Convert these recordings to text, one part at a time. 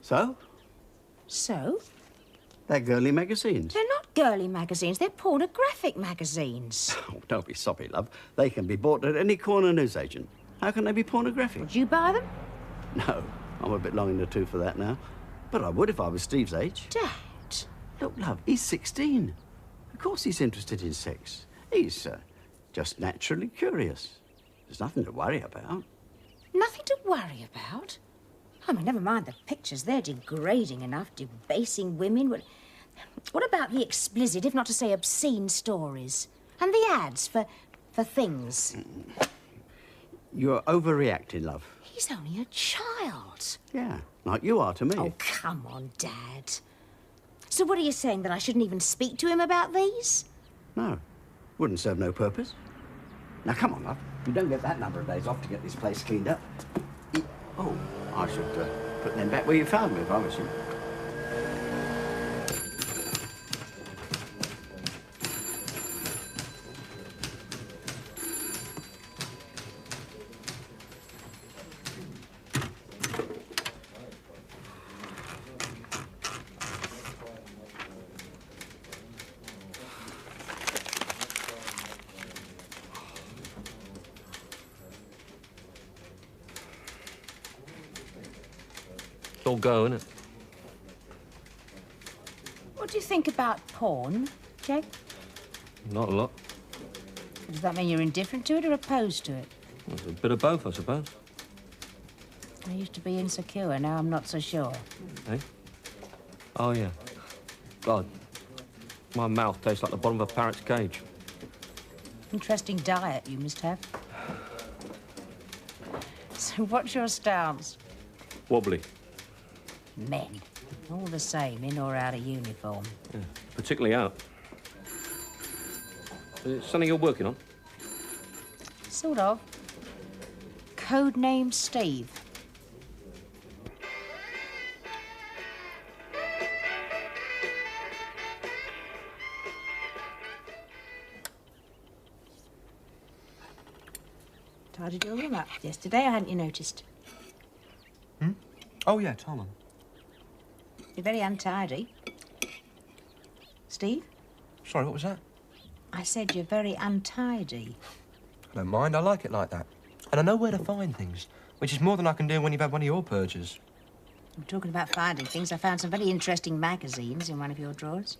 So? So? They're girly magazines. They're not girly magazines, they're pornographic magazines. Oh, don't be soppy, love. They can be bought at any corner newsagent. How can they be pornographic? Would you buy them? No, I'm a bit long in the tooth for that now. But I would if I was Steve's age. Dad. Look, love, he's 16. Of course he's interested in sex. He's just naturally curious. There's nothing to worry about. Nothing to worry about? I mean, never mind the pictures. They're degrading enough, debasing women. What about the explicit, if not to say obscene stories? And the ads for things? You're overreacting, love. He's only a child. Yeah, like you are to me. Oh, come on, Dad. So what are you saying, that I shouldn't even speak to him about these? No, wouldn't serve no purpose. Now, come on, love. You don't get that number of days off to get this place cleaned up. Oh, I should put them back where you found me if I was you. It's all go, isn't it? What do you think about porn, Jake? Not a lot. Does that mean you're indifferent to it or opposed to it? Well, it's a bit of both, I suppose. I used to be insecure, now I'm not so sure. Eh? Oh, yeah. God. My mouth tastes like the bottom of a parrot's cage. Interesting diet you must have. So what's your stance? Wobbly. Men. All the same, in or out of uniform. Yeah, particularly out. Is it something you're working on? Sort of. Code name Steve. Tidied your room up yesterday, hadn't you noticed? Hmm? Oh, yeah, told them. You're very untidy. Steve? Sorry, what was that? I said you're very untidy. I don't mind, I like it like that. And I know where to find things, which is more than I can do when you've had one of your purges. I'm talking about finding things. I found some very interesting magazines in one of your drawers.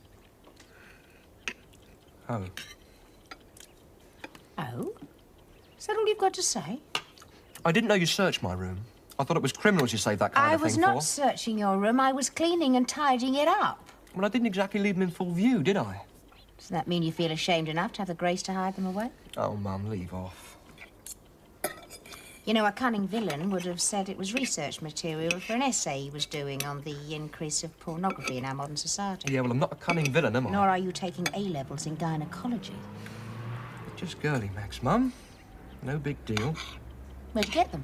Oh. Oh? Is that all you've got to say? I didn't know you searched my room. I thought it was criminals you saved that kind of thing for. I was not searching your room. I was cleaning and tidying it up. Well, I didn't exactly leave them in full view, did I? Does that mean you feel ashamed enough to have the grace to hide them away? Oh, Mum, leave off. You know, a cunning villain would have said it was research material for an essay he was doing on the increase of pornography in our modern society. Yeah, well, I'm not a cunning villain, am I? Nor are you taking A-levels in gynecology. Just girly mags, Mum. No big deal. Where'd you get them?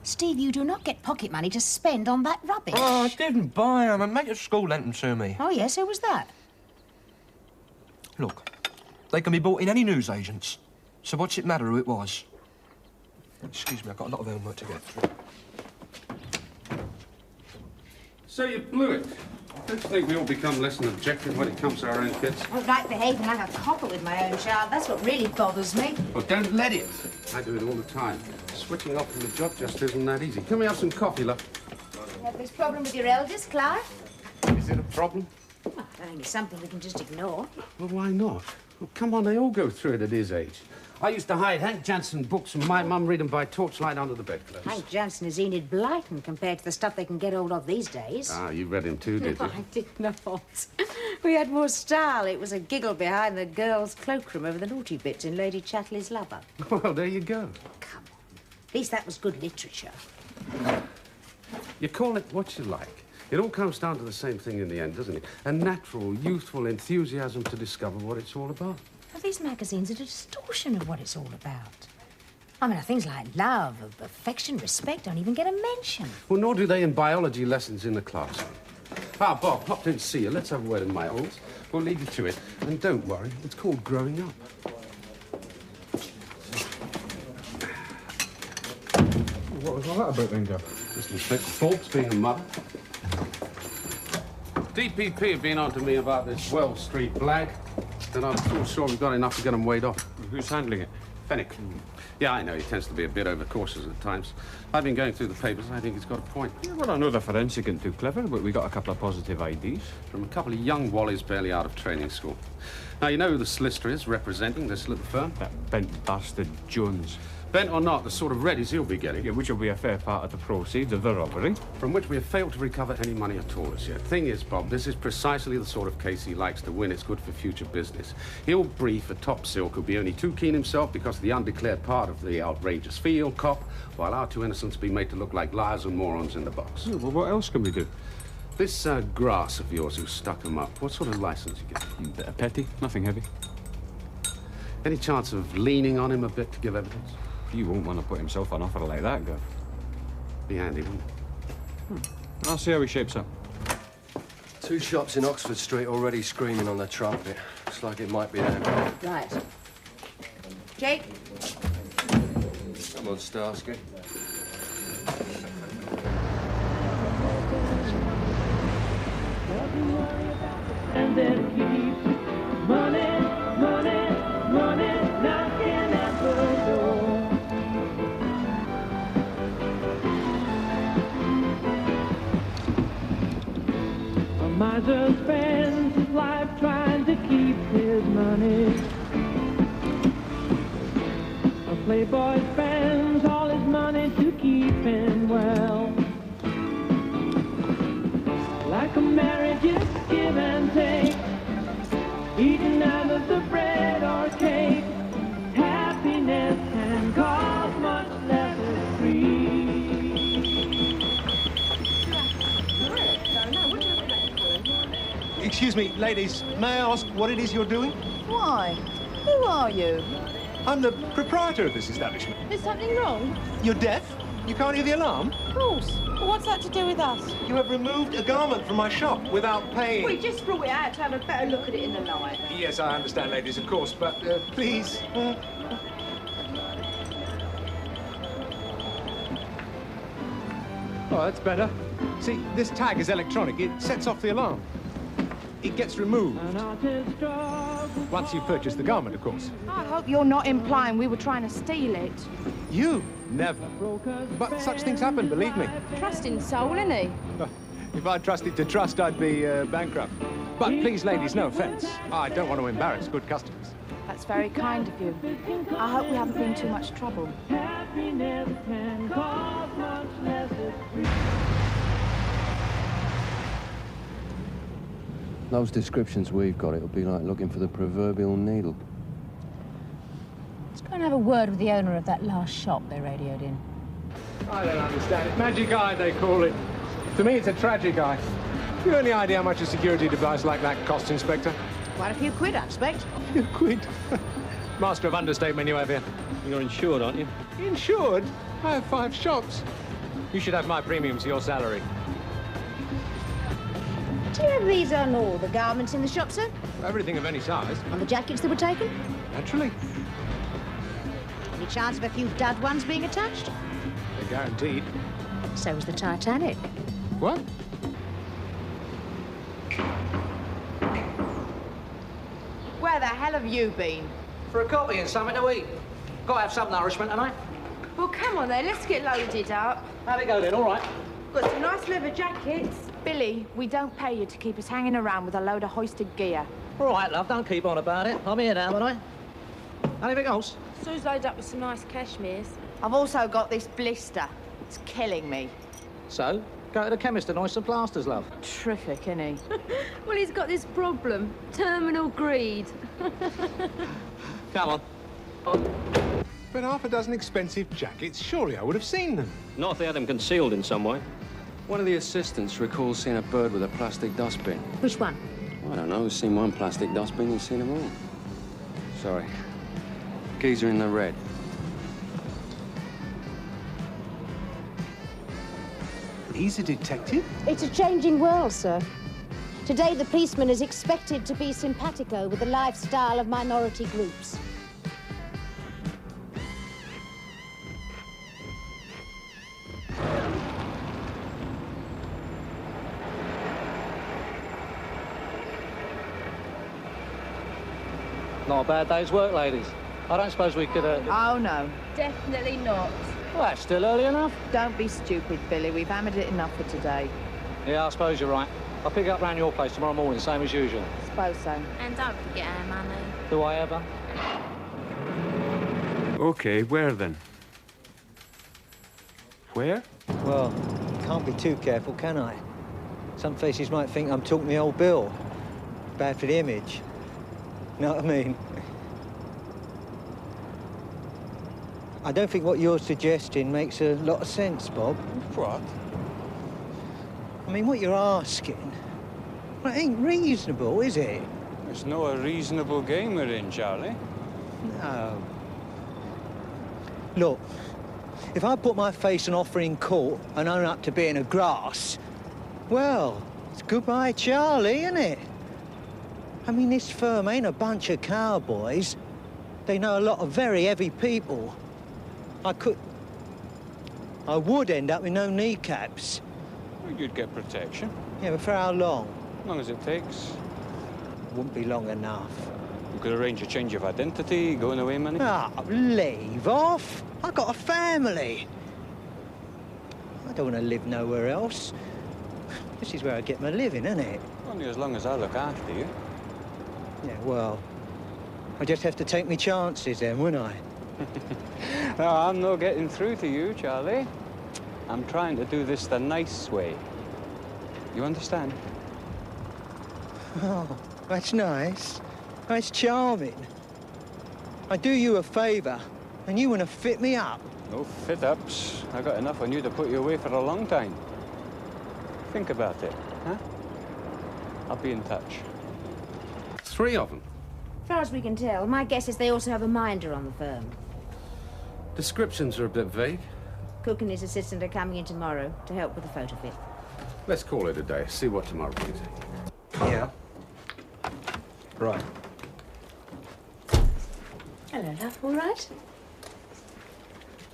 Steve, you do not get pocket money to spend on that rubbish. Oh, I didn't buy them. A mate at school lent them to me. Oh, yes, who was that? Look, They can be bought in any newsagents. So what's it matter who it was? Excuse me, I've got a lot of homework to get through. So you blew it. Don't you think we all become less than objective when it comes to our own kids? I don't like behaving like a copper with my own child. That's what really bothers me. Well, don't let it. I do it all the time. Switching off from the job just isn't that easy. Can we have some coffee, love? You have this problem with your eldest, Clive? Is it a problem? Well, I don't think it's something we can just ignore. Well, why not? Well, come on, they all go through it at his age. I used to hide Hank Jansen books from my mum, read them by torchlight under the bedclothes. Hank Jansen is Enid Blyton compared to the stuff they can get hold of these days. Ah, you read him too, did you? I did not. We had more style. It was a giggle behind the girls' cloakroom over the naughty bits in Lady Chatterley's Lover. Well, there you go. Come on. At least that was good literature. You call it what you like. It all comes down to the same thing in the end, doesn't it? A natural, youthful enthusiasm to discover what it's all about. Well, these magazines are a distortion of what it's all about. I mean, things like love, affection, respect don't even get a mention. Well, nor do they in biology lessons in the classroom. Ah, Bob, popped in to see you. Let's have a word in my halls. We'll leave you to it. And don't worry, it's called growing up. What was all that about then, Gav? Just Inspector Forbes being a mother. DPP have been on to me about this Wells Street blag, and I'm not sure we've got enough to get them weighed off. Who's handling it? Fennick. Yeah, I know, he tends to be a bit overcautious at times. I've been going through the papers, and I think he's got a point. Yeah, well, I know the forensic isn't too clever, but we got a couple of positive IDs. From a couple of young Wallies barely out of training school. Now, you know who the solicitor is representing this little firm? That bent bastard Jones. Bent or not, the sort of readies he'll be getting. Yeah, which will be a fair part of the proceeds of the robbery. From which we have failed to recover any money at all as yet. Thing is, Bob, this is precisely the sort of case he likes to win. It's good for future business. He'll brief a top silk who'll be only too keen himself because of the undeclared part of the outrageous field cop, while our two innocents be made to look like liars and morons in the box. Yeah, well, what else can we do? This grass of yours who stuck him up, what sort of license you get? A bit of petty, nothing heavy. Any chance of leaning on him a bit to give evidence? He won't want to put himself on offer like that, Gav. Be handy, wouldn't it? I'll see how he shapes up. 2 shops in Oxford Street already screaming on the trumpet. Looks like it might be them. Right. Jake? Come on, Starsky. And then keep money, money, money knocking at the door. A miser spends his life trying to keep his money. A playboy spends all his money to keep him well. Like a marriage, it's give and take, eating out of the bread or cake. Happiness can cost much less than free. Excuse me, ladies, may I ask what it is you're doing? Why? Who are you? I'm the proprietor of this establishment. Is something wrong? You're deaf? You can't hear the alarm? Of course. But what's that to do with us? You have removed a garment from my shop without paying. We just brought it out to have a better look at it in the light. Yes, I understand, ladies, of course, but please. Oh, that's better. See, this tag is electronic. It sets off the alarm. It gets removed. Once you've purchased the garment, of course. I hope you're not implying we were trying to steal it. You? Never. But such things happen, believe me. Trusting soul, innit? If I trusted to trust, I'd be bankrupt. But please, ladies, no offense. I don't want to embarrass good customers. That's very kind of you. I hope we haven't been too much trouble. Happiness can cost much less than free. Those descriptions we've got, it'll be like looking for the proverbial needle. Let's go and have a word with the owner of that last shop they radioed in. I don't understand it. Magic eye, they call it. To me, it's a tragic eye. You have any idea how much a security device like that costs, Inspector? Quite a few quid, I expect. You quid. Master of understatement you have here. You're insured, aren't you? Insured? I have 5 shops. You should have my premiums for your salary. Do you have these on all the garments in the shop, sir? Everything of any size. On the jackets that were taken? Naturally. Any chance of a few dud ones being attached? They're guaranteed. So was the Titanic. What? Where the hell have you been? For a coffee and something to eat. Got to have some nourishment tonight. Well, come on then, let's get loaded up. How'd it go then? All right. Got some nice leather jackets. Billy, we don't pay you to keep us hanging around with a load of hoisted gear. All right, love, don't keep on about it. I'm here now, aren't I? Anything else? Sue's loaded up with some nice cashmeres. I've also got this blister. It's killing me. So, go to the chemist and hoist some plasters, love. Terrific, isn't he? Well, he's got this problem. Terminal greed. Come on. But half a dozen expensive jackets, surely I would have seen them. Not if they had them concealed in some way. One of the assistants recalls seeing a bird with a plastic dustbin. Which one? I don't know. He's seen one plastic dustbin, he's seen them all. Sorry. Geezer in the red. He's a detective? It's a changing world, sir. Today, the policeman is expected to be simpatico with the lifestyle of minority groups. Not a bad day's work, ladies. I don't suppose we could, Oh, no. Definitely not. Well, that's still early enough. Don't be stupid, Billy. We've hammered it enough for today. Yeah, I suppose you're right. I'll pick it up round your place tomorrow morning, same as usual. Suppose so. And don't forget our money. Do I ever? OK, where then? Where? Well, can't be too careful, can I? Some faces might think I'm talking the old bill. Bad for the image. Know what I mean? I don't think what you're suggesting makes a lot of sense, Bob. What? I mean, what you're asking, well, it ain't reasonable, is it? It's no a reasonable game we're in, Charlie. No. Look, if I put my face and offer in court and own up to being a grass, well, it's goodbye, Charlie, isn't it? I mean, this firm ain't a bunch of cowboys. They know a lot of very heavy people. I would end up with no kneecaps. Well, you'd get protection. Yeah, but for how long? As long as it takes. Wouldn't be long enough. You could arrange a change of identity, going away money. Ah, leave off. I got a family. I don't want to live nowhere else. This is where I get my living, isn't it? Only as long as I look after you. Yeah, well, I just have to take me chances then, wouldn't I? No, I'm not getting through to you, Charlie. I'm trying to do this the nice way. You understand? Oh, that's nice. That's charming. I do you a favour, and you want to fit me up. No fit-ups. I got enough on you to put you away for a long time. Think about it, huh? I'll be in touch. 3 of them. As far as we can tell, my guess is they also have a minder on the firm. Descriptions are a bit vague. Cook and his assistant are coming in tomorrow to help with the photo fit. Let's call it a day. See what tomorrow brings. Yeah. Right. Hello, love. All right?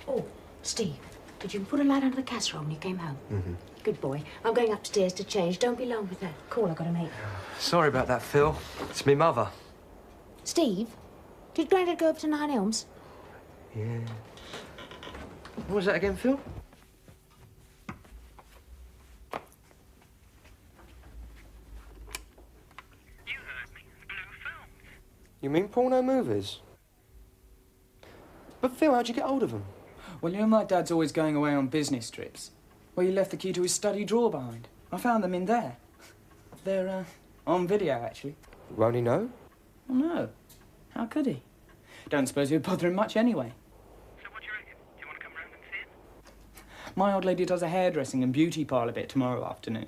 Oh, Steve, did you put a light under the casserole when you came home? Mm-hmm. Good boy. I'm going upstairs to change. Don't be long with that call I got to make. Sorry about that, Phil. It's me mother. Steve, did Grandad go up to Nine Elms? Yeah. What was that again, Phil? You mean porno movies? But Phil, how'd you get hold of them? Well, you know my dad's always going away on business trips. Well, he left the key to his study drawer behind. I found them in there. They're, on video, actually. Won't he know? Well, no. How could he? Don't suppose it would bother him much anyway. So what do you reckon? Do you want to come round and see it? My old lady does a hairdressing and beauty parlour bit tomorrow afternoon.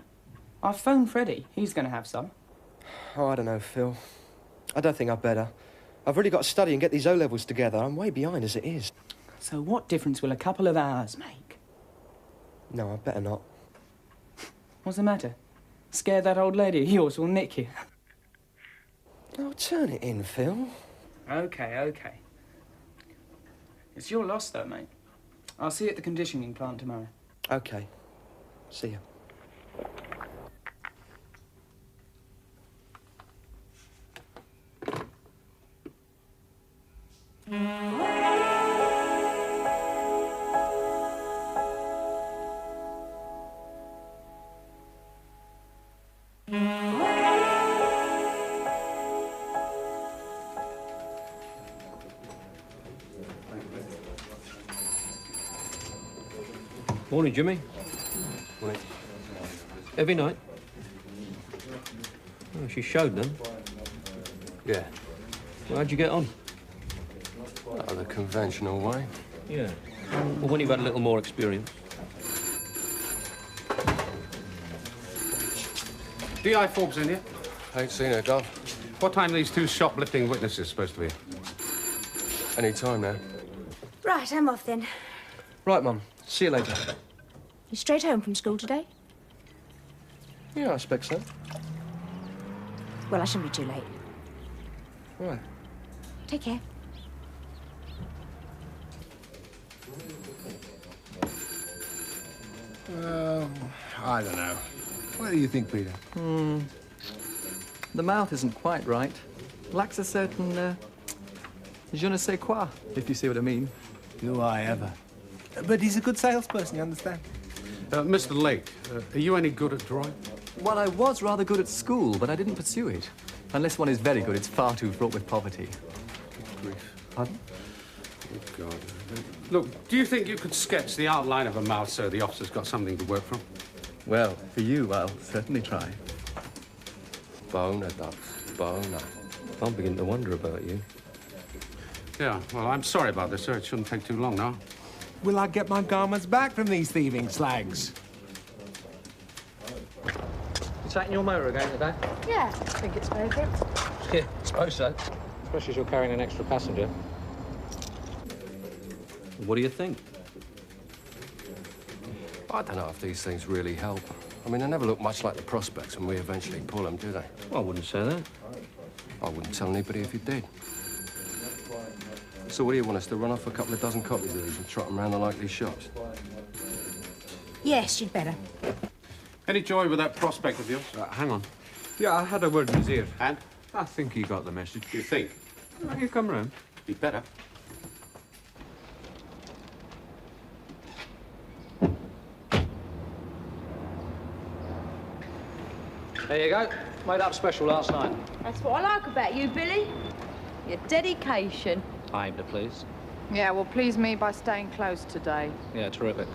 I've phoned Freddie. He's going to have some. Oh, I don't know, Phil. I don't think I'd better. I've really got to study and get these O-levels together. I'm way behind as it is. So what difference will a couple of hours make? No, I better not. What's the matter? Scare that old lady of yours will nick you. Oh, turn it in, Phil. OK, OK. It's your loss, though, mate. I'll see you at the conditioning plant tomorrow. OK. See you. Morning, Jimmy. Morning. Every night? Oh, she showed them. Yeah. Well, how'd you get on? Oh, the conventional way. Yeah. Well, when you've had a little more experience. D.I. Forbes in here? Ain't seen her, Gov. What time are these two shoplifting witnesses supposed to be? Any time now. Right, I'm off then. Right, Mum. See you later. You straight home from school today? Yeah, I expect so. Well, I shouldn't be too late. Right. Take care. I don't know. What do you think, Peter? The mouth isn't quite right. Lacks a certain, je ne sais quoi, if you see what I mean. Do I ever? But he's a good salesperson, you understand? Mr. Lake, are you any good at drawing? Well, I was rather good at school, but I didn't pursue it. Unless one is very good, it's far too fraught with poverty. Good grief. Pardon? Oh, God. Look, do you think you could sketch the outline of a mouth so the officer's got something to work from? Well, for you, I'll certainly try. Boner, Doc. Boner. I'm beginning to wonder about you. Yeah, well, I'm sorry about this, sir. It shouldn't take too long now. Will I get my garments back from these thieving slags? You taking your motor again today? Yeah, I think it's favourite. Yeah, I suppose so. Especially as you're carrying an extra passenger. What do you think? I don't know if these things really help. I mean, they never look much like the prospects when we eventually pull them, do they? Well, I wouldn't say that. I wouldn't tell anybody if you did. So what do you want us to run off a couple of dozen copies of these and trot them around the likely shops? Yes, you'd better. Any joy with that prospect of yours? Hang on. Yeah, I had a word in his ear. And? I think he got the message. You think? Well, he'll come round. Be better. There you go. Made up special last night. That's what I like about you, Billy. Your dedication. I aim to please. Yeah, well, please me by staying close today. Yeah, terrific.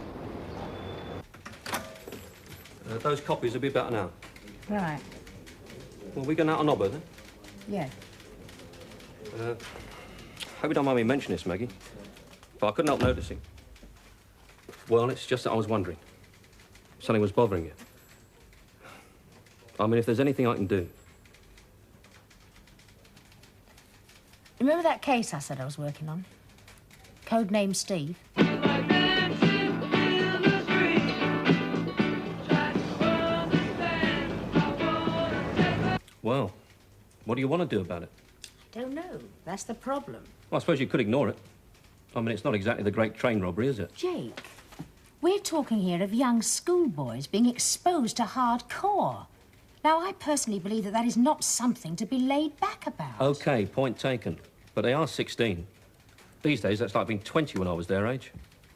Those copies will be better now. Right. Well, we going out on Obber, then? Yeah. Hope you don't mind me mentioning this, Maggie, but I couldn't help noticing. Well, it's just that I was wondering. If something was bothering you. I mean, if there's anything I can do. Remember that case I said I was working on? Codename Steve? Well, what do you want to do about it? I don't know. That's the problem. Well, I suppose you could ignore it. I mean, it's not exactly the great train robbery, is it? Jake, we're talking here of young schoolboys being exposed to hardcore. Now, I personally believe that that is not something to be laid back about. OK, point taken. But they are 16. These days, that's like being 20 when I was their age.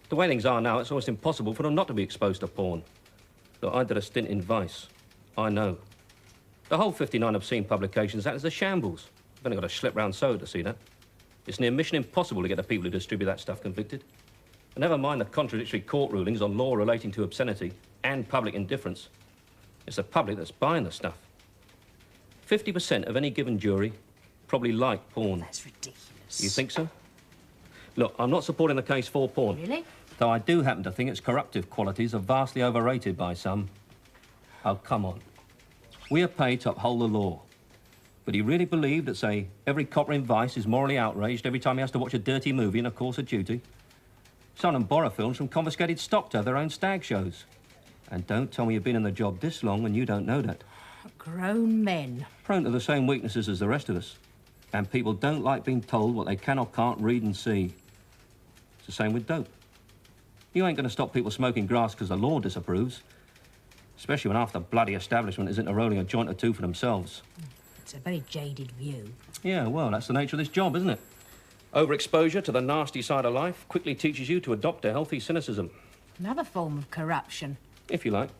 The way things are now, it's almost impossible for them not to be exposed to porn. Look, I did a stint in Vice. I know. The whole 59 obscene publications, that is a shambles. I've only got to slip round Soho to see that. It's near mission impossible to get the people who distribute that stuff convicted. And never mind the contradictory court rulings on law relating to obscenity and public indifference. It's the public that's buying the stuff. 50% of any given jury probably like porn. That's ridiculous. You think so? Look, I'm not supporting the case for porn. Really? Though I do happen to think its corruptive qualities are vastly overrated by some. Oh, come on. We are paid to uphold the law. But do you really believe that, say, every copper in Vice is morally outraged every time he has to watch a dirty movie in a course of duty? Some of them borrow films from confiscated stock to have their own stag shows. And don't tell me you've been in the job this long and you don't know that. Grown men. Prone to the same weaknesses as the rest of us. And people don't like being told what they can or can't read and see. It's the same with dope. You ain't going to stop people smoking grass because the law disapproves. Especially when half the bloody establishment is into rolling a joint or two for themselves. It's a very jaded view. Yeah, well, that's the nature of this job, isn't it? Overexposure to the nasty side of life quickly teaches you to adopt a healthy cynicism. Another form of corruption. If you like.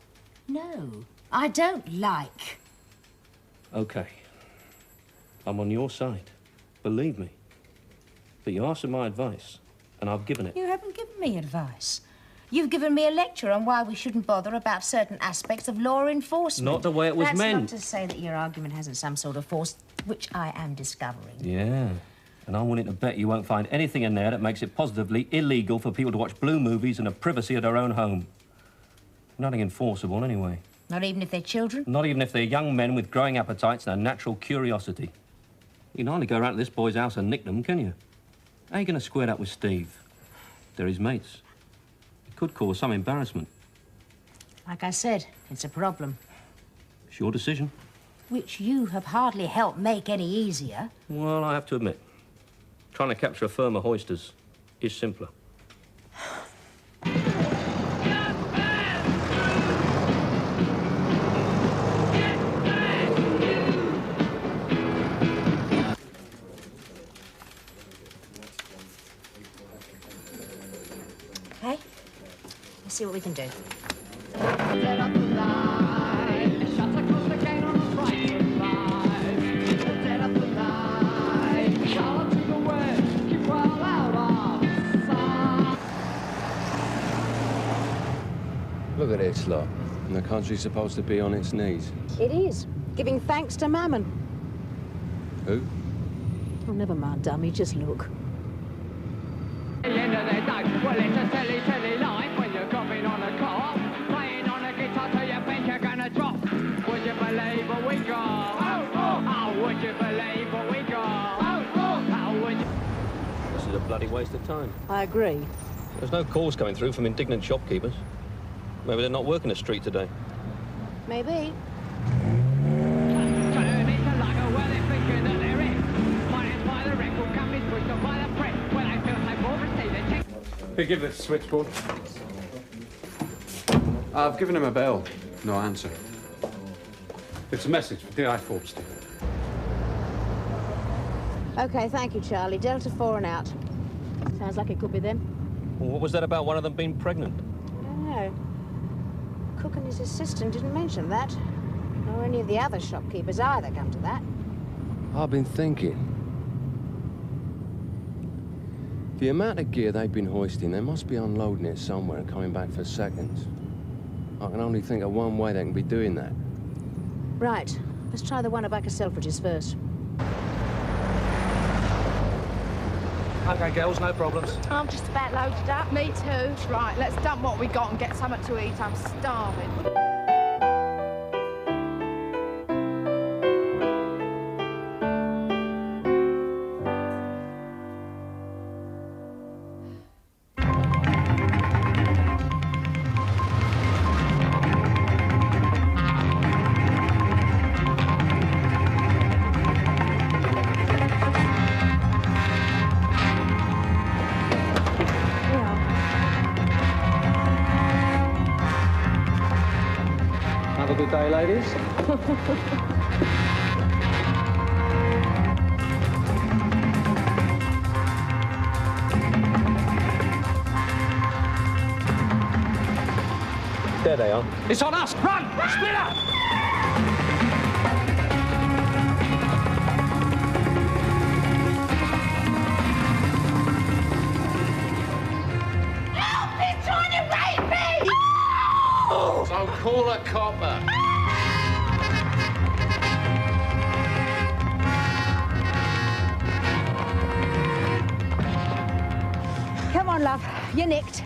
No, I don't like. OK. I'm on your side. Believe me. But you asked for my advice, and I've given it. You haven't given me advice. You've given me a lecture on why we shouldn't bother about certain aspects of law enforcement. Not the way it was That's meant. Not to say that your argument hasn't some sort of force, which I am discovering. Yeah. And I'm willing to bet you won't find anything in there that makes it positively illegal for people to watch blue movies in the privacy of their own home. Nothing enforceable, anyway. Not even if they're children? Not even if they're young men with growing appetites and a natural curiosity. You can hardly go around to this boy's house and nick them, can you? How are you going to square that with Steve? They're his mates. It could cause some embarrassment. Like I said, it's a problem. It's your decision. Which you have hardly helped make any easier. Well, I have to admit, trying to capture a firm of hoisters is simpler. Okay, let's see what we can do. Look at this lot. And the country's supposed to be on its knees. It is, giving thanks to Mammon. Who? Oh, never mind, dummy, just look. At the end of the day, well, it's a silly, silly life when you're coming on a car, playing on a guitar till you think you're gonna drop. Would you believe what we got? Oh, would you believe what we got? How would you? This is a bloody waste of time. I agree. There's no calls coming through from indignant shopkeepers. Maybe they're not working the street today. Maybe. Turn into like a well, they're thinking that they're it. Financed by the record companies, pushed on by the press. When I feel like more receive a check. Hey, give this switchboard. I've given him a bell. No answer. It's a message for D.I. Forbes. Okay, thank you, Charlie. Delta 4 and out. Sounds like it could be them. Well, what was that about one of them being pregnant? I don't know. Cook and his assistant didn't mention that. Nor any of the other shopkeepers either, come to that. I've been thinking. The amount of gear they've been hoisting, they must be unloading it somewhere and coming back for seconds. I can only think of one way they can be doing that. Right. Let's try the one at back of Selfridges first. OK, girls, no problems. I'm just about loaded up. Me too. Right, let's dump what we got and get something to eat. I'm starving. Have a good day, ladies. There they are. It's on us! Run! Split up! Help! They're trying to rape me! So call a copper. Come on, love. You're nicked.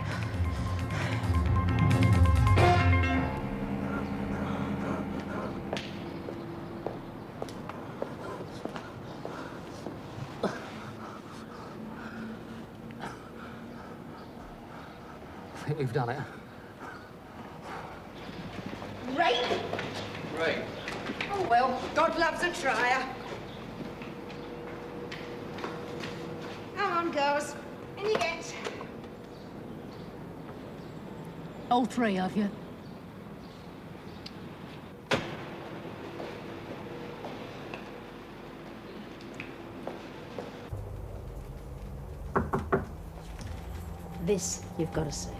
I think we've done it. Rape? Right. loves a trier. Come on, girls. In you get. All three of you. This you've got to say.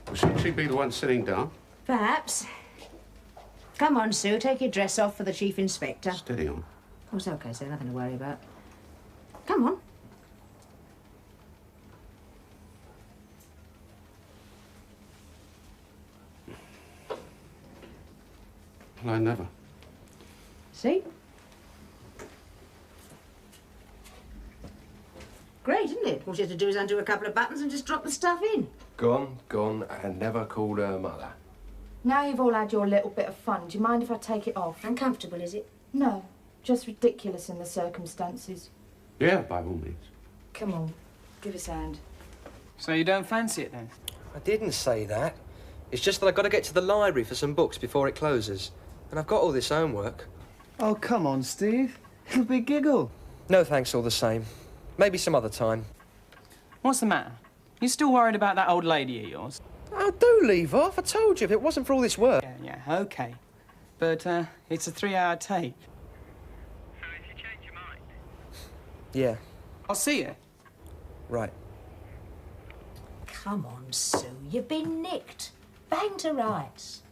Well, shouldn't she be the one sitting down? Perhaps. Come on, Sue, take your dress off for the Chief Inspector. Steady on. Oh, it's okay, sir, nothing to worry about. Come on. Well, I never. See? Great, isn't it? All she has to do is undo a couple of buttons and just drop the stuff in. Gone, and never called her mother. Now you've all had your little bit of fun, do you mind if I take it off? Uncomfortable, is it? No, just ridiculous in the circumstances. Yeah, by all means. Come on, give us a hand. So you don't fancy it, then? I didn't say that. It's just that I've got to get to the library for some books before it closes. And I've got all this homework. Oh, come on, Steve. It'll be a giggle. No thanks all the same. Maybe some other time. What's the matter? You still worried about that old lady of yours? Oh, do leave off. I told you, if it wasn't for all this work... Yeah, OK. But, it's a 3-hour tape. So if you change your mind? Yeah. I'll see you. Right. Come on, Sue, you've been nicked. Bang to rights.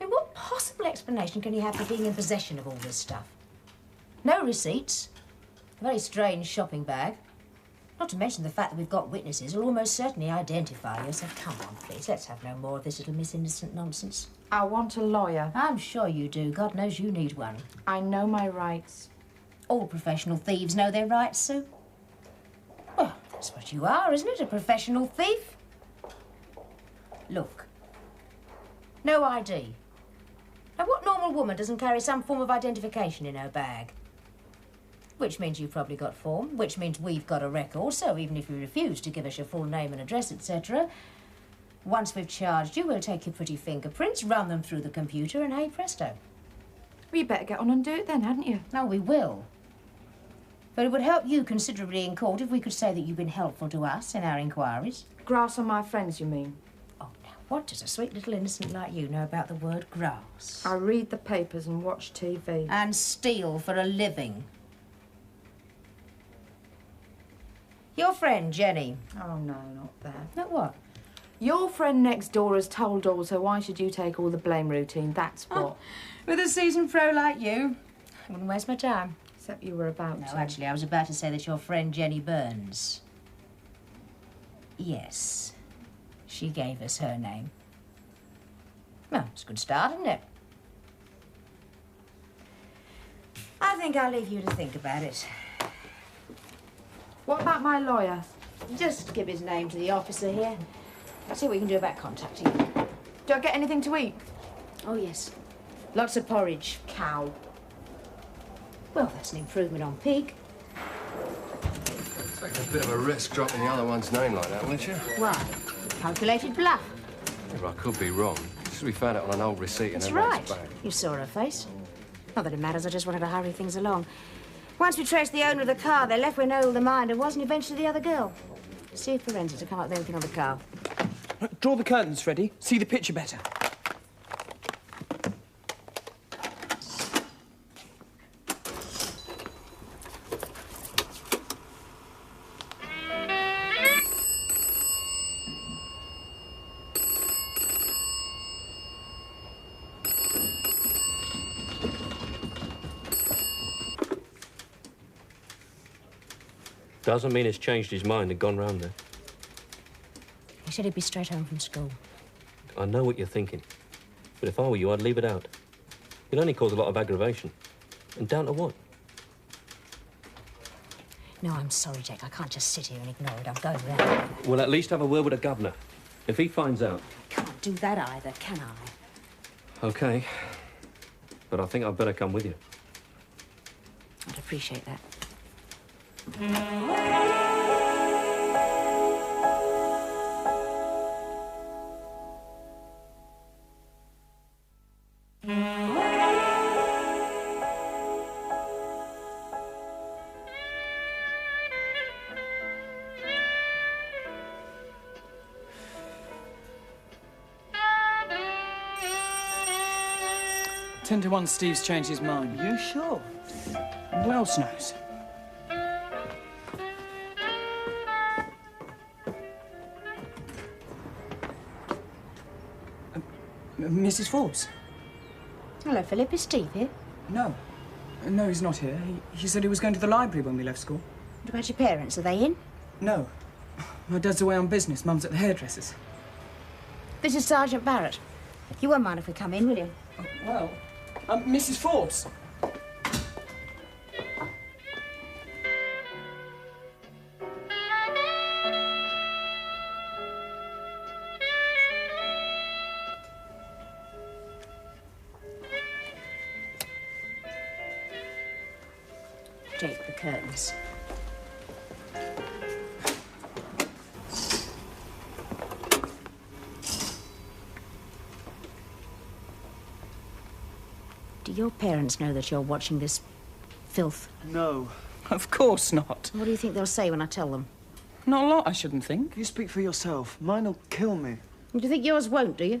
I mean, what possible explanation can you have for being in possession of all this stuff? No receipts. A very strange shopping bag. Not to mention the fact that we've got witnesses who'll almost certainly identify you. So come on, please, let's have no more of this little Miss Innocent nonsense. I want a lawyer. I'm sure you do. God knows you need one. I know my rights. All professional thieves know their rights, Sue. Well, that's what you are, isn't it? A professional thief? Look. No ID. Now, what normal woman doesn't carry some form of identification in her bag? Which means you've probably got form, which means we've got a record, so even if you refuse to give us your full name and address, etc., once we've charged you, we'll take your pretty fingerprints, run them through the computer, and hey presto. Well, you better get on and do it then, hadn't you? No, we will. But it would help you considerably in court if we could say that you've been helpful to us in our inquiries. Grass on my friends, you mean? Oh, now, what does a sweet little innocent like you know about the word grass? I read the papers and watch TV. And steal for a living. Your friend, Jenny. Oh, no, not that. Not what? Your friend next door has told all, so why should you take all the blame routine? That's what. Oh, with a seasoned pro like you, I wouldn't waste my time. Except you were about No, to. actually, I was about to say that your friend Jenny Burns. Yes, she gave us her name. Well, it's a good start, isn't it? I think I'll leave you to think about it. What about my lawyer? Just give his name to the officer here. See what we can do about contacting him. Do I get anything to eat? Oh, yes. Lots of porridge. Cow. Well, that's an improvement on pig. Take a bit of a risk dropping the other one's name like that, wouldn't you? Why? Calculated bluff. Yeah, but I could be wrong. Just we found it on an old receipt That's in her right. mate's bag. You saw her face. Not that it matters, I just wanted to hurry things along. Once we traced the owner of the car they left, we know who the minder was, and eventually the other girl. See if forensics will come up with anything on the car. Draw the curtains, Freddie. See the picture better. Doesn't mean he's changed his mind and gone round there. He said he'd be straight home from school. I know what you're thinking. But if I were you, I'd leave it out. It'd only cause a lot of aggravation. And down to what? No, I'm sorry, Jake. I can't just sit here and ignore it. I'm going round. Well, at least have a word with the governor. If he finds out... Can't do that either, can I? OK. But I think I'd better come with you. I'd appreciate that. 10 to 1 Steve's changed his mind. You sure? Who else knows? Mrs. Forbes? Hello, Philip. Is Steve here? No. No, he's not here. He said he was going to the library when we left school. What about your parents? Are they in? No. My dad's away on business. Mum's at the hairdresser's. This is Sergeant Barrett. You won't mind if we come in, will you? Oh, well, Mrs. Forbes. Take the curtains. Do your parents know that you're watching this filth? No. Of course not. What do you think they'll say when I tell them? Not a lot, I shouldn't think. You speak for yourself. Mine'll kill me. Do you think yours won't, do you?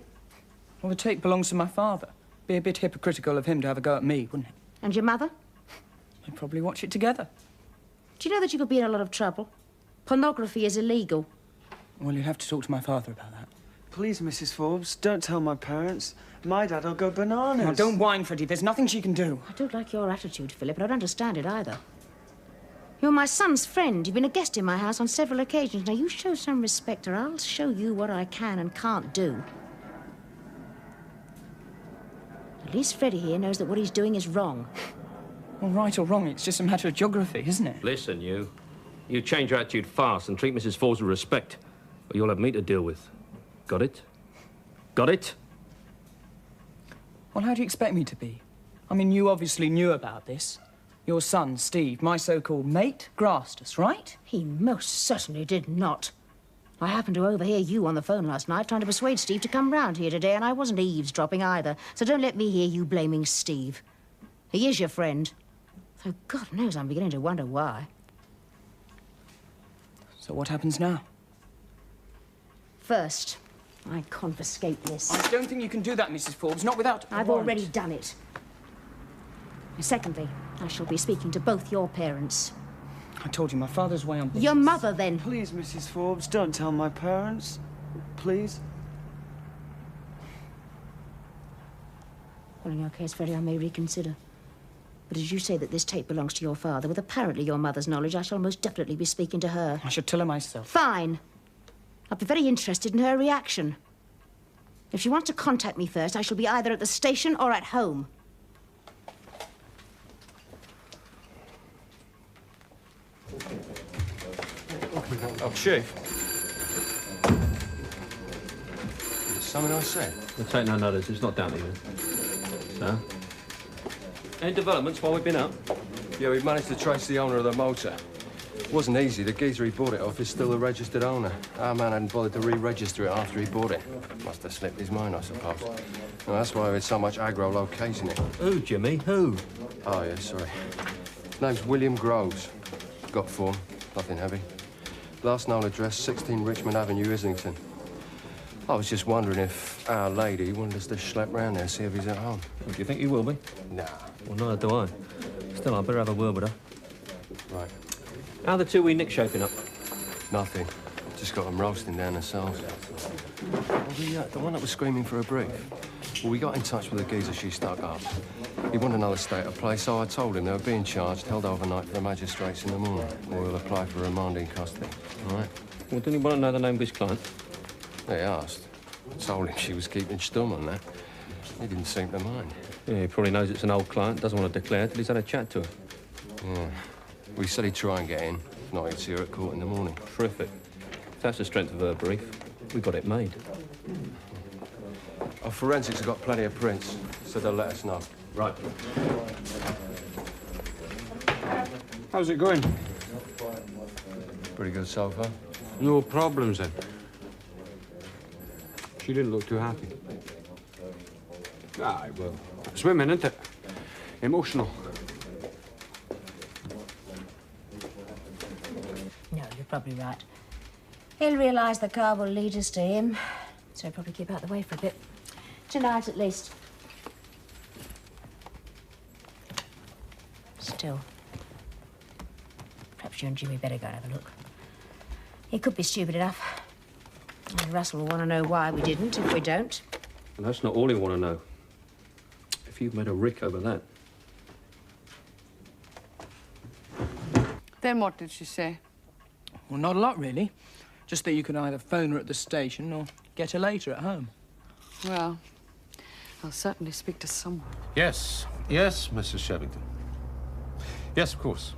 Well, the tape belongs to my father. Be a bit hypocritical of him to have a go at me, wouldn't it? And your mother? They'd probably watch it together. Do you know that you could be in a lot of trouble? Pornography is illegal. Well, you'd have to talk to my father about that. Please, Mrs. Forbes, don't tell my parents. My dad'll go bananas. Now, don't whine, Freddie. There's nothing she can do. I don't like your attitude, Philip, and I don't understand it either. You're my son's friend. You've been a guest in my house on several occasions. Now, you show some respect, or I'll show you what I can and can't do. At least Freddie here knows that what he's doing is wrong. Well, right or wrong, it's just a matter of geography, isn't it? Listen, you. You change your attitude fast and treat Mrs. Forbes with respect, or you'll have me to deal with. Got it? Got it? Well, how do you expect me to be? I mean, you obviously knew about this. Your son, Steve, my so-called mate, grassed us, right? He most certainly did not. I happened to overhear you on the phone last night trying to persuade Steve to come round here today, and I wasn't eavesdropping either. So don't let me hear you blaming Steve. He is your friend. Though God knows I'm beginning to wonder why. So what happens now? First, I confiscate this. I don't think you can do that, Mrs. Forbes, not without a I've warrant. already done it. Secondly, I shall be speaking to both your parents. I told you, my father's way on business. Your mother, then. Please, Mrs. Forbes, don't tell my parents. Please. Well, in your case, Freddie, I may reconsider. But as you say that this tape belongs to your father, with apparently your mother's knowledge, I shall most definitely be speaking to her. I should tell her myself. Fine. I'll be very interested in her reaction. If she wants to contact me first, I shall be either at the station or at home. Oh, Chief. Something I said? We'll take no notice. It's not down to you. So? Any developments while we've been out? Yeah, we've managed to trace the owner of the motor. It wasn't easy. The geezer he bought it off is still the registered owner. Our man hadn't bothered to re-register it after he bought it. Must have slipped his mind, I suppose. Well, that's why we had so much aggro locating it. Who, Jimmy? Who? Oh, yeah, sorry. His name's William Groves. Got form. Nothing heavy. Last known address, 16 Richmond Avenue, Islington. I was just wondering if Our Lady wanted us to schlep round there, see if he's at home. Well, do you think he will be? Nah. Well, neither do I. Still, I'd better have a word with her. Right. How are the two wee nicks shaping up? Nothing. Just got them roasting down the cells. Well, the one that was screaming for a brief. Well, we got in touch with the geezer she stuck up. He wanted another state of play, so I told him they were being charged, held overnight for the magistrates in the morning. We'll apply for remand in custody, all right? Well, didn't he want to know the name of his client? They asked. Told him she was keeping stum on that. He didn't seem to mind. Yeah, he probably knows it's an old client, doesn't want to declare till he's had a chat to her. Yeah. We said he'd try and get in. If not, he'd see her at court in the morning. Terrific. If that's the strength of her brief, we got it made. Our forensics have got plenty of prints, so they'll let us know. Right. How's it going? Pretty good so far. No problems, then? She didn't look too happy. Aye, well, it's women, isn't it? Emotional. No, you're probably right. He'll realise the car will lead us to him, so he'll probably keep out the way for a bit. Tonight, at least. Still, perhaps you and Jimmy better go and have a look. It could be stupid enough. And Russell will want to know why we didn't if we don't. And that's not all he'll want to know. If you've made a rick over that. Then what did she say? Well, not a lot, really. Just that you could either phone her at the station or get her later at home. Well, I'll certainly speak to someone. Yes, yes, Mrs. Shevington. Yes, of course.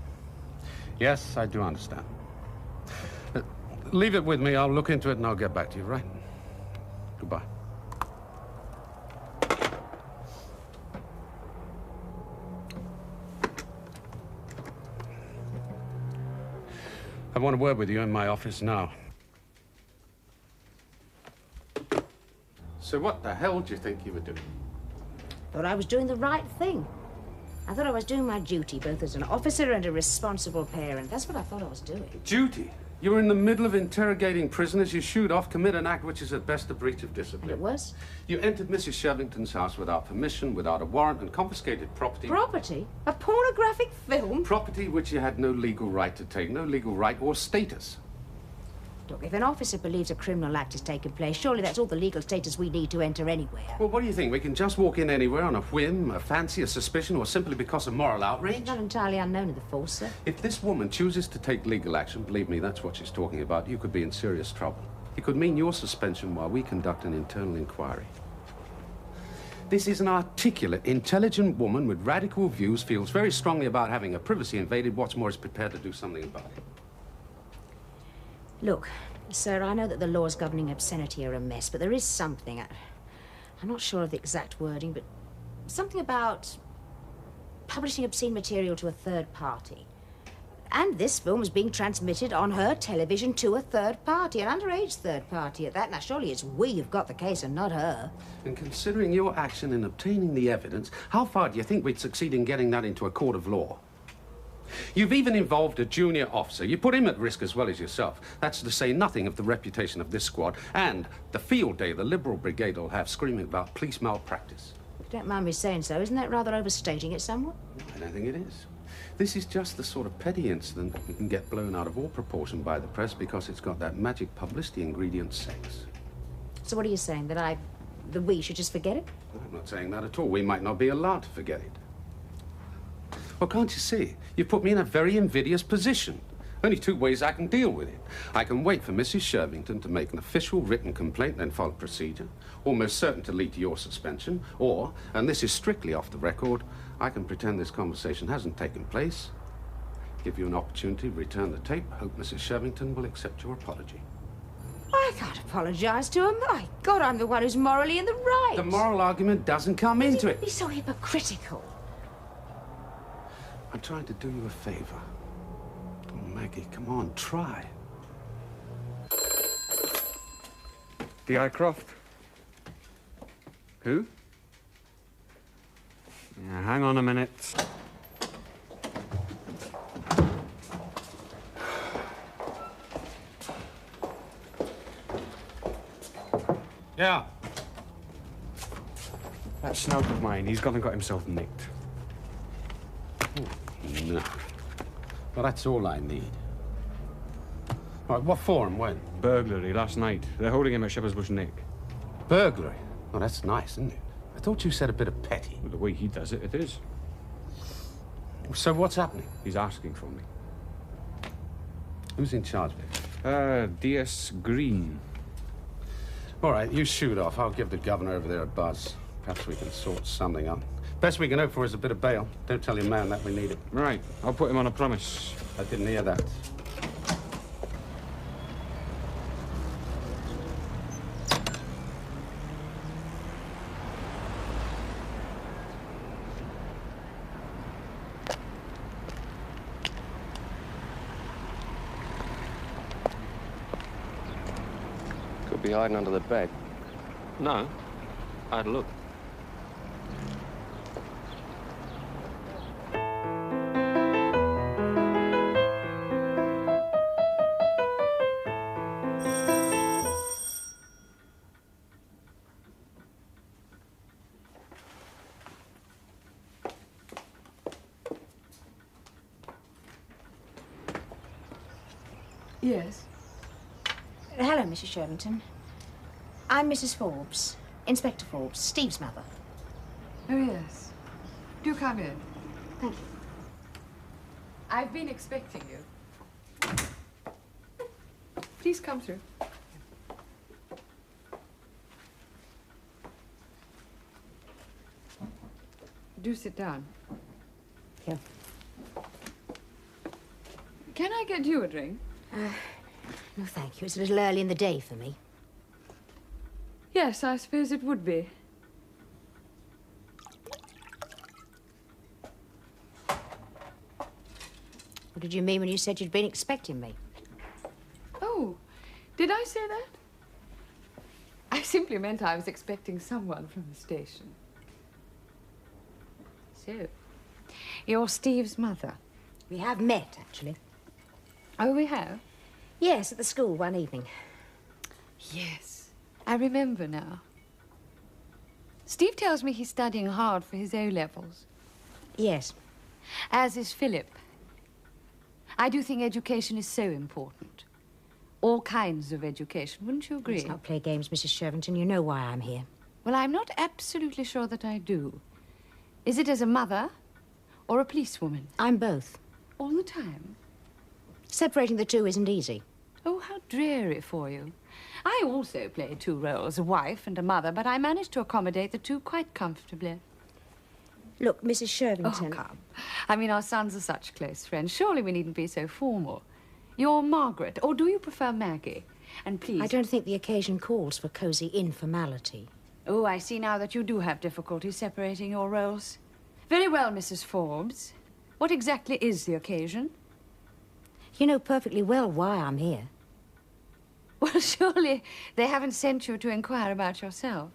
Yes, I do understand. Leave it with me. I'll look into it and I'll get back to you, right? Goodbye. I want a word with you in my office now. So what the hell do you think you were doing? Thought I was doing the right thing. I thought I was doing my duty, both as an officer and a responsible parent. That's what I thought I was doing. Duty? You were in the middle of interrogating prisoners. You shoot off, commit an act which is at best a breach of discipline. And it was? You entered Mrs. Shevington's house without permission, without a warrant, and confiscated property. Property? A pornographic film? Property which you had no legal right to take, no legal right or status. Look, if an officer believes a criminal act has taken place, surely that's all the legal status we need to enter anywhere. Well, what do you think? We can just walk in anywhere on a whim, a fancy, a suspicion, or simply because of moral outrage? Not entirely unknown in the force, sir. If this woman chooses to take legal action, believe me, that's what she's talking about, you could be in serious trouble. It could mean your suspension while we conduct an internal inquiry. This is an articulate, intelligent woman with radical views, feels very strongly about having her privacy invaded. What's more, is prepared to do something about it. Look, sir, I know that the laws governing obscenity are a mess, but there is something. I'm not sure of the exact wording, but something about publishing obscene material to a third party. And this film is being transmitted on her television to a third party, an underage third party at that. Now, surely it's we who've got the case and not her. And considering your action in obtaining the evidence, how far do you think we'd succeed in getting that into a court of law? You've even involved a junior officer. You put him at risk as well as yourself. That's to say nothing of the reputation of this squad and the field day the Liberal Brigade will have screaming about police malpractice. If you don't mind me saying so, isn't that rather overstating it somewhat? I don't think it is. This is just the sort of petty incident that can get blown out of all proportion by the press because it's got that magic publicity ingredient, sex. So what are you saying, that we should just forget it? I'm not saying that at all. We might not be allowed to forget it. Well, can't you see? You put me in a very invidious position. Only two ways I can deal with it. I can wait for Mrs. Shevington to make an official written complaint, then follow procedure, almost certain to lead to your suspension, or, and this is strictly off the record, I can pretend this conversation hasn't taken place, give you an opportunity to return the tape, hope Mrs. Shevington will accept your apology. I can't apologise to her. My God, I'm the one who's morally in the right. The moral argument doesn't come into it. Be so hypocritical. I'm trying to do you a favor. Oh, Maggie, come on, try. D.I. Croft. Who? Yeah, hang on a minute. Yeah. That snout of mine, he's gone and got himself nicked. No. Well, that's all I need. All right, what for and when? Burglary last night. They're holding him at Shepherd's Bush Nick. Burglary? Well, that's nice, isn't it? I thought you said a bit of petty. Well, the way he does it, it is. So what's happening? He's asking for me. Who's in charge of it? D.S. Green. All right, you shoot off. I'll give the governor over there a buzz. Perhaps we can sort something out. Best we can hope for is a bit of bail. Don't tell your man that we need it. Right, I'll put him on a promise. I didn't hear that. Could be hiding under the bed. No. I had a look. Yes. Hello, Mrs. Shervington. I'm Mrs. Forbes, Inspector Forbes, Steve's mother. Oh, yes. Do come in. Thank you. I've been expecting you. Please come through. Do sit down. Yeah. Can I get you a drink? No, thank you. It's a little early in the day for me. Yes, I suppose it would be. What did you mean when you said you'd been expecting me? Oh, did I say that? I simply meant I was expecting someone from the station. So, you're Steve's mother? We have met, actually. Oh, we have? Yes, at the school one evening. Yes, I remember now. Steve tells me he's studying hard for his O-levels. Yes. As is Philip. I do think education is so important. All kinds of education, wouldn't you agree? Let's not play games, Mrs. Shervington. You know why I'm here. Well, I'm not absolutely sure that I do. Is it as a mother or a policewoman? I'm both. All the time? Separating the two isn't easy. Oh, how dreary for you. I also play two roles, a wife and a mother, but I managed to accommodate the two quite comfortably. Look, Mrs. Shervington... Oh, come. I mean, our sons are such close friends. Surely we needn't be so formal. You're Margaret, or do you prefer Maggie? And please... I don't think the occasion calls for cosy informality. Oh, I see now that you do have difficulty separating your roles. Very well, Mrs. Forbes. What exactly is the occasion? You know perfectly well why I'm here. Well, surely they haven't sent you to inquire about yourself.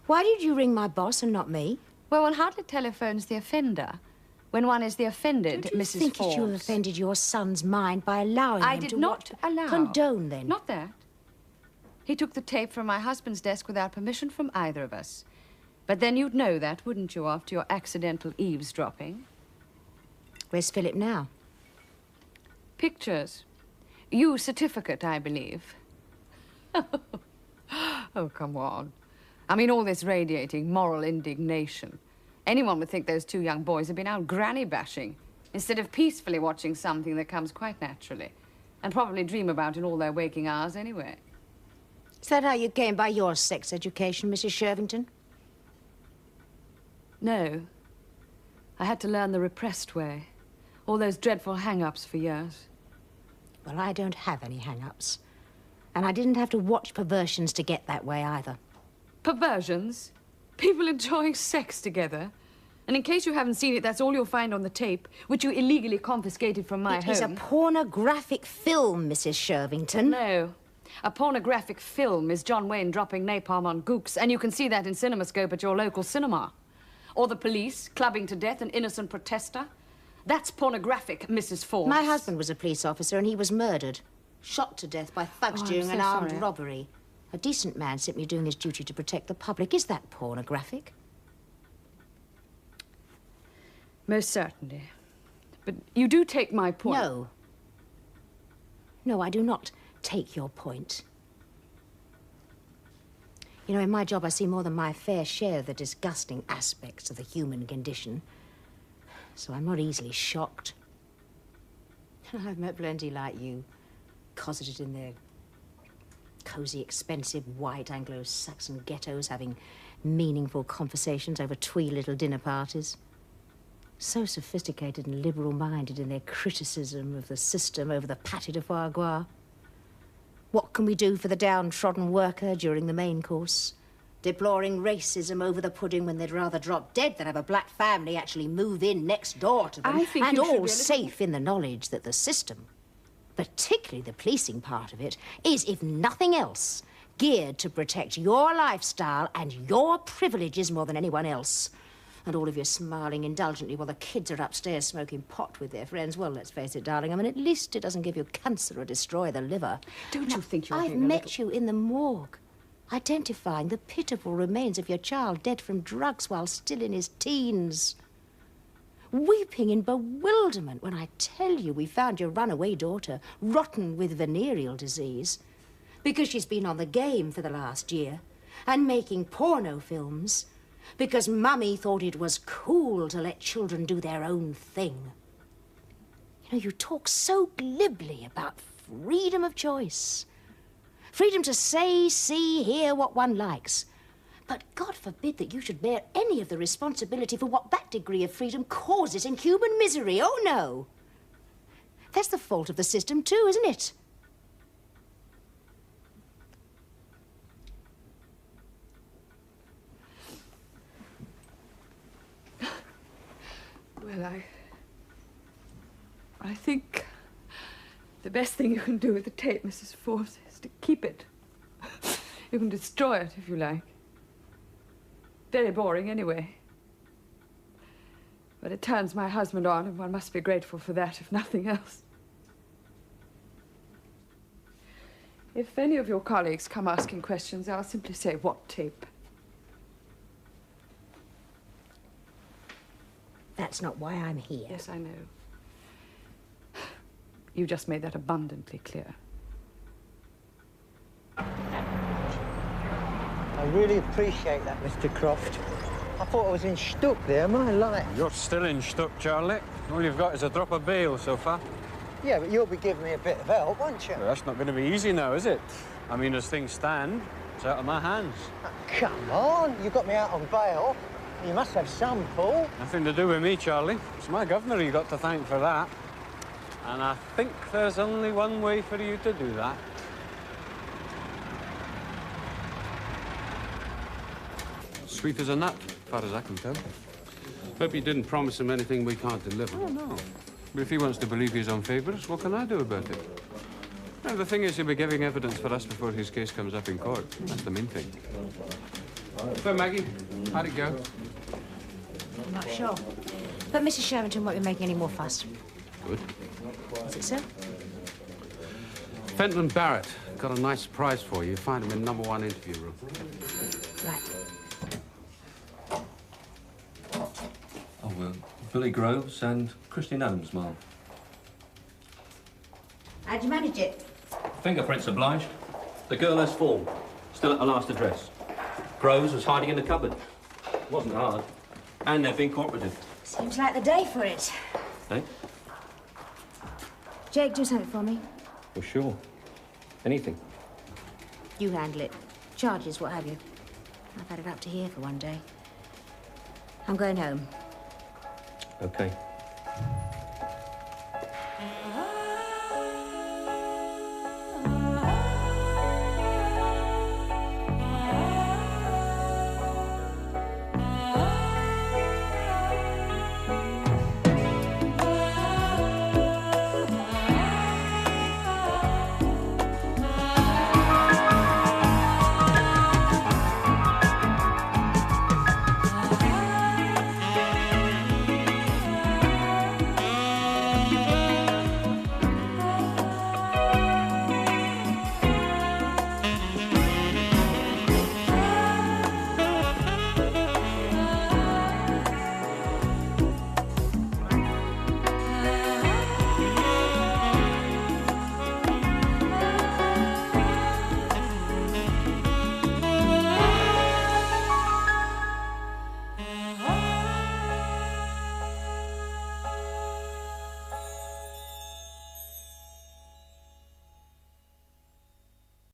Why did you ring my boss and not me? Well, one hardly telephones the offender when one is the offended, Don't you Mrs. think Forbes. that you have offended your son's mind by allowing I him did to not watch... allow. Condone, then. Not that. He took the tape from my husband's desk without permission from either of us. But then you'd know that, wouldn't you, after your accidental eavesdropping? Where's Philip now? Pictures. You certificate, I believe. Oh, come on. I mean, all this radiating moral indignation. Anyone would think those two young boys had been out granny bashing instead of peacefully watching something that comes quite naturally and probably dream about in all their waking hours anyway. Is that how you came by your sex education, Mrs. Shervington? No. I had to learn the repressed way. All those dreadful hang-ups for years. Well, I don't have any hang-ups. And I didn't have to watch perversions to get that way either. Perversions? People enjoying sex together? And in case you haven't seen it, that's all you'll find on the tape, which you illegally confiscated from my home. It is a pornographic film, Mrs. Shervington. No. A pornographic film is John Wayne dropping napalm on gooks, and you can see that in CinemaScope at your local cinema. Or the police clubbing to death an innocent protester. That's pornographic, Mrs. Forbes. My husband was a police officer and he was murdered. Shot to death by thugs during an armed robbery. A decent man simply doing his duty to protect the public. Is that pornographic? Most certainly. But you do take my point. No. No, I do not take your point. You know, in my job, I see more than my fair share of the disgusting aspects of the human condition. So I'm not easily shocked. I've met plenty like you, cosseted in their cosy, expensive, white Anglo-Saxon ghettos, having meaningful conversations over twee little dinner parties. So sophisticated and liberal-minded in their criticism of the system over the pâté de foie gras. What can we do for the downtrodden worker during the main course? Deploring racism over the pudding when they'd rather drop dead than have a black family actually move in next door to them. I think and you should all be a little... safe in the knowledge that the system, particularly the policing part of it, is, if nothing else, geared to protect your lifestyle and your privileges more than anyone else. And all of you smiling indulgently while the kids are upstairs smoking pot with their friends. Well, let's face it, darling, I mean, at least it doesn't give you cancer or destroy the liver. Don't you think you're I've being a met you in the morgue, identifying the pitiful remains of your child dead from drugs while still in his teens. weeping in bewilderment when I tell you we found your runaway daughter rotten with venereal disease because she's been on the game for the last year and making porno films because Mummy thought it was cool to let children do their own thing. You know, you talk so glibly about freedom of choice. Freedom to say, see, hear what one likes. But God forbid that you should bear any of the responsibility for what that degree of freedom causes in human misery. Oh, no. That's the fault of the system, too, isn't it? Well, I think the best thing you can do with the tape, Mrs. Force, is to keep it. You can destroy it if you like. Very boring anyway. But it turns my husband on, and one must be grateful for that, if nothing else. If any of your colleagues come asking questions, I'll simply say, what tape? That's not why I'm here. Yes, I know. You just made that abundantly clear. I really appreciate that, Mr. Croft. I thought I was in stuck there, my life. You're still in stuck, Charlie. All you've got is a drop of bail so far. Yeah, but you'll be giving me a bit of help, won't you? Well, that's not going to be easy now, is it? I mean, as things stand, it's out of my hands. Oh, come on, you got me out on bail. You must have some pull. Nothing to do with me, Charlie. It's my governor you got to thank for that. And I think there's only one way for you to do that. Sweet as a nut, as far as I can tell. Hope you didn't promise him anything we can't deliver. Oh, no. But if he wants to believe he's on favourites, what can I do about it? Now, the thing is, he'll be giving evidence for us before his case comes up in court. That's the main thing. So, Maggie, how'd it go? I'm not sure. But Mrs. Shervington won't be making any more fuss. Good. Is it so? Fenton and Barrett got a nice surprise for you. Find him in #1 interview room. Right. Oh, well, Billy Groves and Christine Adams, Ma'am. How'd you manage it? Fingerprints obliged. The girl has form. Still at the last address. Groves was hiding in the cupboard. Wasn't hard. And they've been cooperative. Seems like the day for it. Eh? Jake, do something for me. For sure. Anything. You handle it. Charges, what have you. I've had it up to here for one day. I'm going home. Okay.